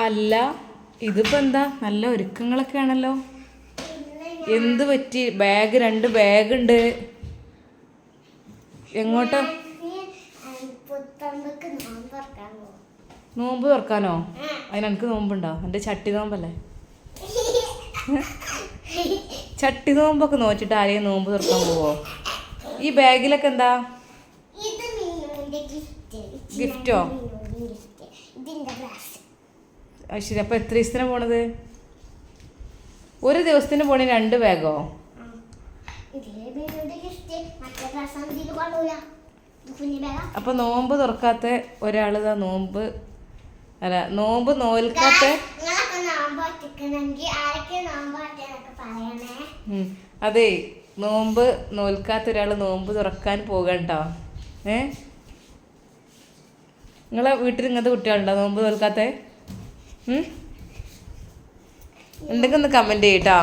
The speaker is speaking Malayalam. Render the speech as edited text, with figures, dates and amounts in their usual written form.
അല്ല, ഇതിപ്പോ എന്താ നല്ല ഒരുക്കങ്ങളൊക്കെ ആണല്ലോ. എന്ത് പറ്റി? ബാഗ്, 2 ബാഗ് ഉണ്ട്. എങ്ങോട്ടാ? നോമ്പ് തുറക്കാനോ? അതിന് എനിക്ക് നോമ്പുണ്ടോ? എൻ്റെ ചട്ടി നോമ്പല്ലേ. ചട്ടി നോമ്പൊക്കെ നോച്ചിട്ട് ആരെയും നോമ്പ് തുറക്കാൻ പോവോ? ഈ ബാഗിലൊക്കെ എന്താ? ഗിഫ്റ്റോ? ശരി. അപ്പൊ എത്ര ദിവസത്തിന് പോണത്? ഒരു ദിവസത്തിന് പോണേ 2 ബാഗോ? അപ്പൊ നോമ്പ് തുറക്കാത്ത ഒരാളിതാ നോമ്പ് നോൽക്കാത്ത. അതെ, നോമ്പ് നോൽക്കാത്ത ഒരാള് നോമ്പ് തുറക്കാൻ പോകണ്ടോ? നിങ്ങളെ വീട്ടിൽ ഇങ്ങനത്തെ കുട്ടികളുണ്ടോ നോമ്പ് നോൽക്കാത്ത? ഉണ്ടെങ്കിൽ ഒന്ന് കമന്റ് ചെയ്യട്ടോ.